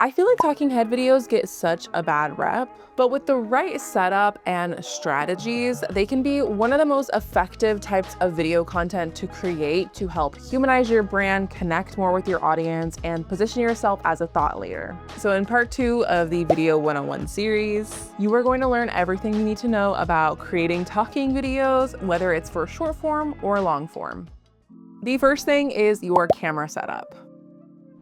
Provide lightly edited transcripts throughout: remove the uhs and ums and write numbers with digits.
I feel like talking head videos get such a bad rep, but with the right setup and strategies, they can be one of the most effective types of video content to create to help humanize your brand, connect more with your audience, and position yourself as a thought leader. So in part 2 of the Video 101 series, you are going to learn everything you need to know about creating talking videos, whether it's for short form or long form. The first thing is your camera setup.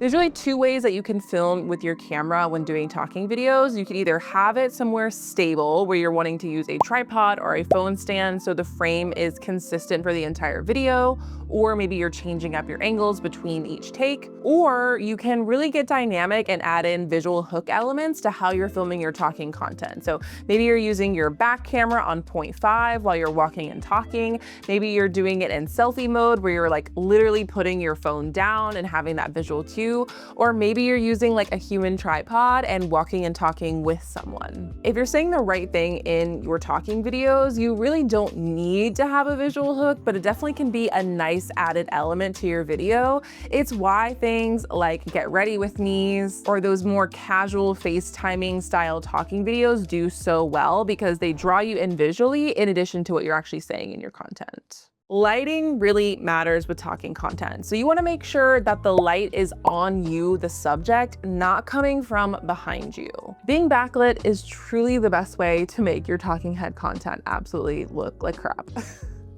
There's really 2 ways that you can film with your camera when doing talking videos. You can either have it somewhere stable where you're wanting to use a tripod or a phone stand so the frame is consistent for the entire video, or maybe you're changing up your angles between each take, or you can really get dynamic and add in visual hook elements to how you're filming your talking content. So maybe you're using your back camera on 0.5 while you're walking and talking. Maybe you're doing it in selfie mode where you're like literally putting your phone down and having that visual cue. Or maybe you're using like a human tripod and walking and talking with someone. If you're saying the right thing in your talking videos, you really don't need to have a visual hook, but it definitely can be a nice added element to your video. It's why things like Get Ready With Me's or those more casual FaceTiming style talking videos do so well because they draw you in visually in addition to what you're actually saying in your content. Lighting really matters with talking content. So you want to make sure that the light is on you, the subject, not coming from behind you. Being backlit is truly the best way to make your talking head content absolutely look like crap.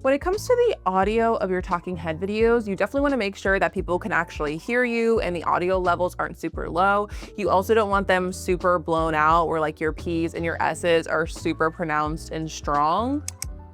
When it comes to the audio of your talking head videos, you definitely want to make sure that people can actually hear you and the audio levels aren't super low. You also don't want them super blown out where like your P's and your S's are super pronounced and strong.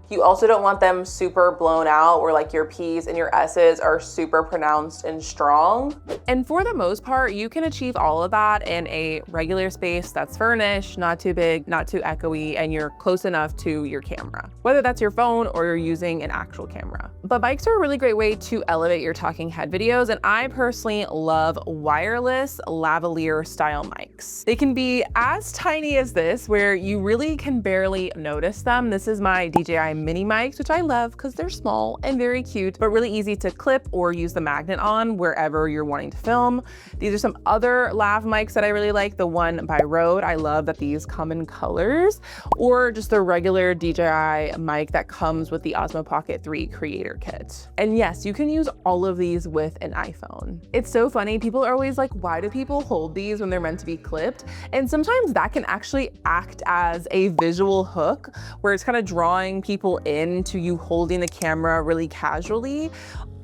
You also don't want them super blown out where like your P's and your S's are super pronounced and strong. And for the most part, you can achieve all of that in a regular space that's furnished, not too big, not too echoey, and you're close enough to your camera, whether that's your phone or you're using an actual camera. But mics are a really great way to elevate your talking head videos, and I personally love wireless lavalier style mics. They can be as tiny as this, where you really can barely notice them. This is my DJI mini mics, which I love because they're small and very cute, but really easy to clip or use the magnet on wherever you're wanting to film. These are some other lav mics that I really like. The one by Rode, I love that these come in colors, or just the regular DJI mic that comes with the Osmo Pocket 3 Creator Kit. And yes, you can use all of these with an iPhone. It's so funny. People are always like, why do people hold these when they're meant to be clipped? And sometimes that can actually act as a visual hook where it's kind of drawing people into you holding the camera really casually.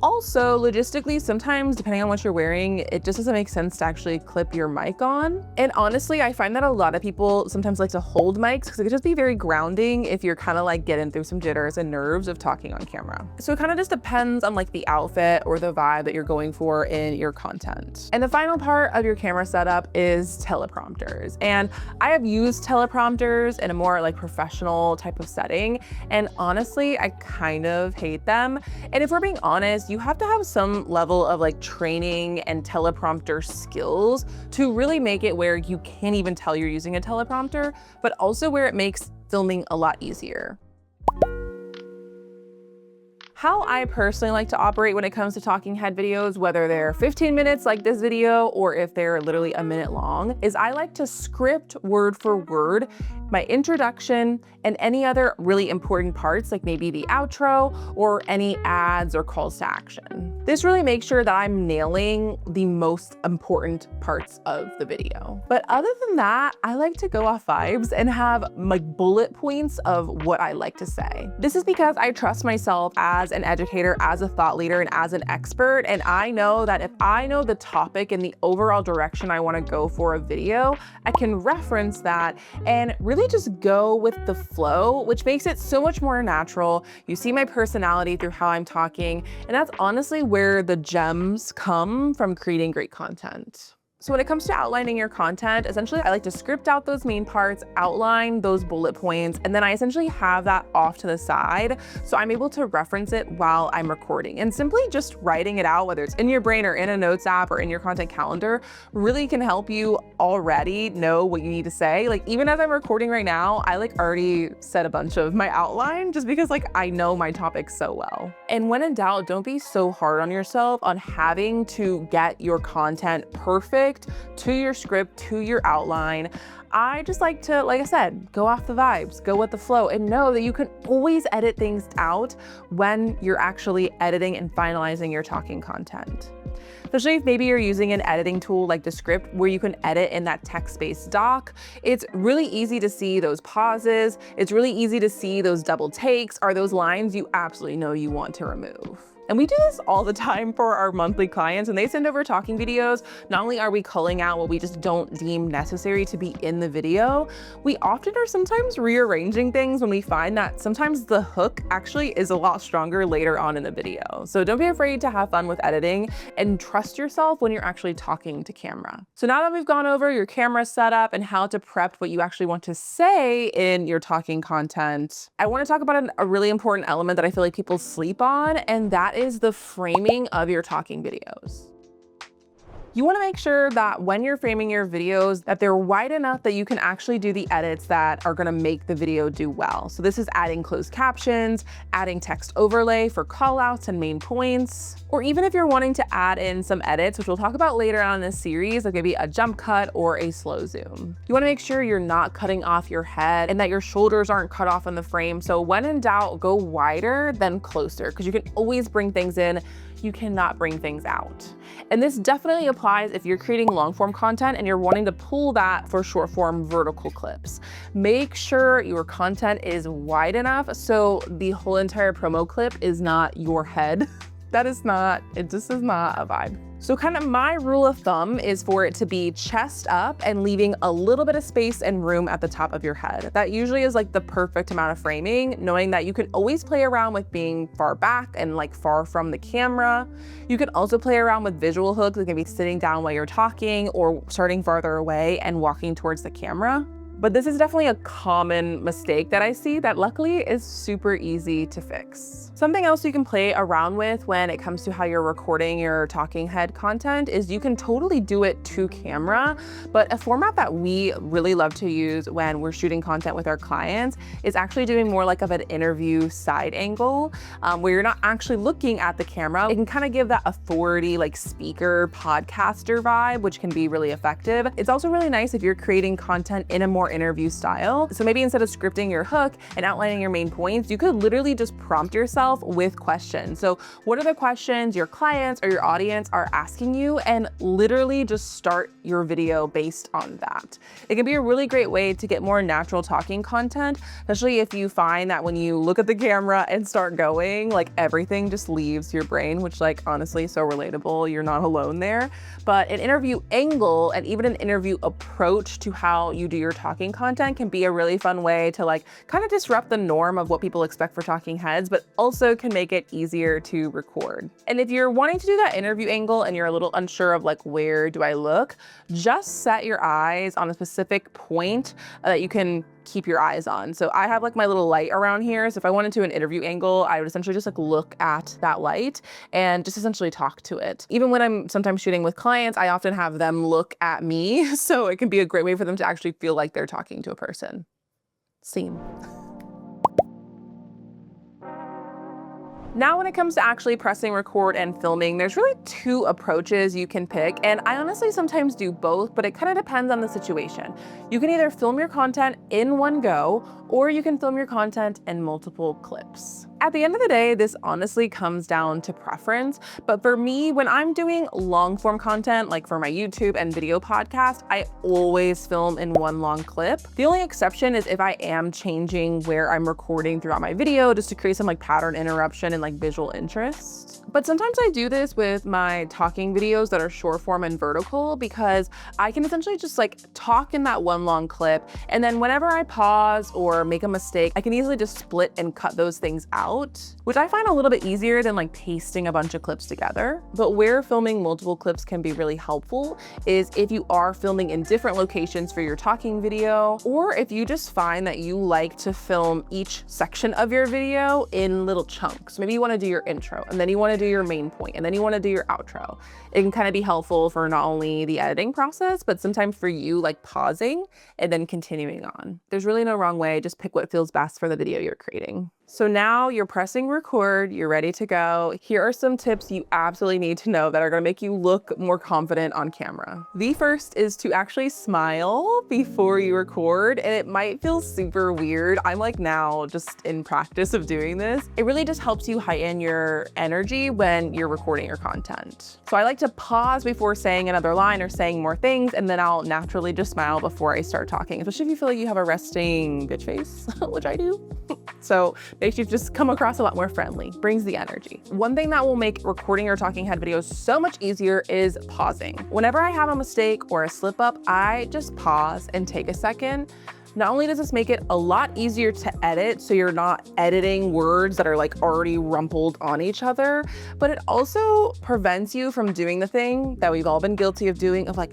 Also, logistically, sometimes depending on what you're wearing, it just doesn't make sense to actually clip your mic on. And honestly, I find that a lot of people sometimes like to hold mics because it could just be very grounding if you're kind of like getting through some jitters and nerves of talking on camera. So it kind of just depends on like the outfit or the vibe that you're going for in your content. And the final part of your camera setup is teleprompters. And I have used teleprompters in a more like professional type of setting. And honestly, I kind of hate them. And if we're being honest, you have to have some level of like training and teleprompter skills to really make it where you can't even tell you're using a teleprompter, but also where it makes filming a lot easier. How I personally like to operate when it comes to talking head videos, whether they're 15 minutes like this video or if they're literally a minute long, is I like to script word for word my introduction and any other really important parts, like maybe the outro or any ads or calls to action. This really makes sure that I'm nailing the most important parts of the video. But other than that, I like to go off vibes and have like bullet points of what I like to say. This is because I trust myself as an educator, as a thought leader, and as an expert. And I know that if I know the topic and the overall direction I want to go for a video, I can reference that and really just go with the flow, which makes it so much more natural. You see my personality through how I'm talking, and that's honestly where the gems come from creating great content. So when it comes to outlining your content, essentially I like to script out those main parts, outline those bullet points, and then I essentially have that off to the side so I'm able to reference it while I'm recording. And simply just writing it out, whether it's in your brain or in a notes app or in your content calendar, really can help you already know what you need to say. Like even as I'm recording right now, I like already said a bunch of my outline just because like I know my topic so well. And when in doubt, don't be so hard on yourself on having to get your content perfect to your script, to your outline. I just like to, like I said, go off the vibes, go with the flow, and know that you can always edit things out when you're actually editing and finalizing your talking content. Especially if maybe you're using an editing tool like Descript where you can edit in that text-based doc. It's really easy to see those pauses. It's really easy to see those double takes or those lines you absolutely know you want to remove. And we do this all the time for our monthly clients. When they send over talking videos, not only are we culling out what we just don't deem necessary to be in the video, we often are sometimes rearranging things when we find that sometimes the hook actually is a lot stronger later on in the video. So don't be afraid to have fun with editing and trust yourself when you're actually talking to camera. So now that we've gone over your camera setup and how to prep what you actually want to say in your talking content, I want to talk about a really important element that I feel like people sleep on, and that is the framing of your talking videos. You want to make sure that when you're framing your videos that they're wide enough that you can actually do the edits that are going to make the video do well. So this is adding closed captions, adding text overlay for callouts and main points, or even if you're wanting to add in some edits, which we'll talk about later on in this series, like maybe a jump cut or a slow zoom. You want to make sure you're not cutting off your head and that your shoulders aren't cut off in the frame. So when in doubt, go wider than closer, because you can always bring things in. You cannot bring things out. And this definitely applies if you're creating long form content and you're wanting to pull that for short form vertical clips. Make sure your content is wide enough so the whole entire promo clip is not your head. It just is not a vibe. So kind of my rule of thumb is for it to be chest up and leaving a little bit of space and room at the top of your head. That usually is like the perfect amount of framing, knowing that you can always play around with being far back and like far from the camera. You can also play around with visual hooks, like maybe sitting down while you're talking or starting farther away and walking towards the camera. But this is definitely a common mistake that I see that luckily is super easy to fix. Something else you can play around with when it comes to how you're recording your talking head content is you can totally do it to camera, but a format that we really love to use when we're shooting content with our clients is actually doing more like of an interview side angle, where you're not actually looking at the camera. It can kind of give that authority, like speaker, podcaster vibe, which can be really effective. It's also really nice if you're creating content in a more interview style. So maybe instead of scripting your hook and outlining your main points, you could literally just prompt yourself with questions. So what are the questions your clients or your audience are asking you, and literally just start your video based on that. It can be a really great way to get more natural talking content, especially if you find that when you look at the camera and start going, like everything just leaves your brain, which like honestly, so relatable. You're not alone there. But an interview angle and even an interview approach to how you do your talking content can be a really fun way to like kind of disrupt the norm of what people expect for talking heads, but also can make it easier to record. And if you're wanting to do that interview angle and you're a little unsure of like, where do I look, just set your eyes on a specific point that you can keep your eyes on. So I have like my little light around here. So if I wanted to do an interview angle, I would essentially just like look at that light and just essentially talk to it. Even when I'm sometimes shooting with clients, I often have them look at me. So it can be a great way for them to actually feel like they're talking to a person. Scene. Now, when it comes to actually pressing record and filming, there's really two approaches you can pick. And I honestly sometimes do both, but it kind of depends on the situation. You can either film your content in one go, or you can film your content in multiple clips. At the end of the day, this honestly comes down to preference. But for me, when I'm doing long form content, like for my YouTube and video podcast, I always film in one long clip. The only exception is if I am changing where I'm recording throughout my video just to create some like pattern interruption and like visual interest. But sometimes I do this with my talking videos that are short form and vertical because I can essentially just like talk in that one long clip. And then whenever I pause or make a mistake, I can easily just split and cut those things out, which I find a little bit easier than like pasting a bunch of clips together. But where filming multiple clips can be really helpful is if you are filming in different locations for your talking video, or if you just find that you like to film each section of your video in little chunks. Maybe maybe you want to do your intro, and then you want to do your main point, and then you want to do your outro. It can kind of be helpful for not only the editing process, but sometimes for you, like pausing and then continuing on. There's really no wrong way. Just pick what feels best for the video you're creating. So now you're pressing record, you're ready to go. Here are some tips you absolutely need to know that are gonna make you look more confident on camera. The first is to actually smile before you record, and it might feel super weird. I'm like now just in practice of doing this. It really just helps you heighten your energy when you're recording your content. So I like to pause before saying another line or saying more things, and then I'll naturally just smile before I start talking, especially if you feel like you have a resting bitch face, which I do. So makes you just come across a lot more friendly, brings the energy. One thing that will make recording your talking head videos so much easier is pausing. Whenever I have a mistake or a slip up, I just pause and take a second. Not only does this make it a lot easier to edit, so you're not editing words that are like already rumpled on each other, but it also prevents you from doing the thing that we've all been guilty of doing, of like,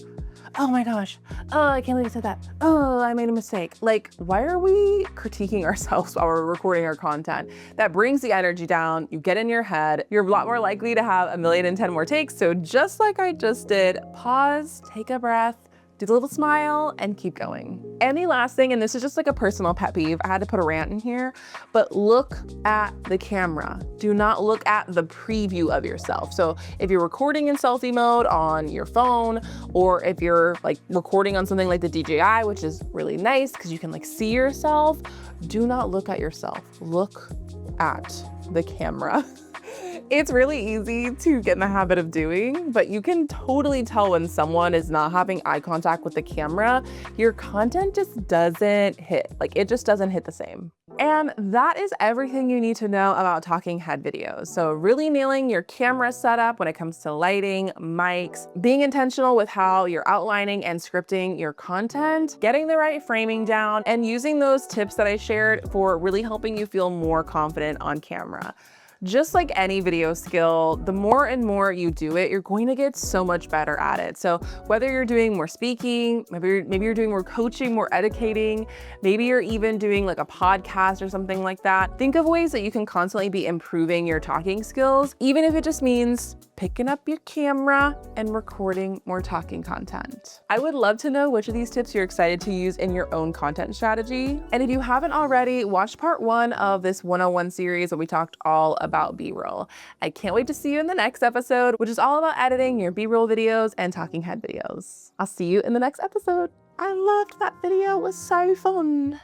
oh my gosh, oh, I can't believe I said that. Oh, I made a mistake. Like, why are we critiquing ourselves while we're recording our content? That brings the energy down. You get in your head. You're a lot more likely to have 1,000,010 more takes. So just like I just did, pause, take a breath, do the little smile, and keep going. And the last thing, and this is just like a personal pet peeve, I had to put a rant in here, but look at the camera. Do not look at the preview of yourself. So if you're recording in selfie mode on your phone, or if you're like recording on something like the DJI, which is really nice because you can like see yourself, do not look at yourself. Look at the camera. It's really easy to get in the habit of doing, but you can totally tell when someone is not having eye contact with the camera. Your content just doesn't hit, like it just doesn't hit the same. And that is everything you need to know about talking head videos. So really nailing your camera setup when it comes to lighting, mics, being intentional with how you're outlining and scripting your content, getting the right framing down, and using those tips that I shared for really helping you feel more confident on camera. Just like any video skill, the more and more you do it, you're going to get so much better at it. So whether you're doing more speaking, maybe you're doing more coaching, more educating, maybe you're even doing like a podcast or something like that, think of ways that you can constantly be improving your talking skills, even if it just means picking up your camera and recording more talking content. I would love to know which of these tips you're excited to use in your own content strategy. And if you haven't already, watch part 1 of this 101 series where we talked all about B-roll. I can't wait to see you in the next episode, which is all about editing your B-roll videos and talking head videos. I'll see you in the next episode. I loved that video, it was so fun.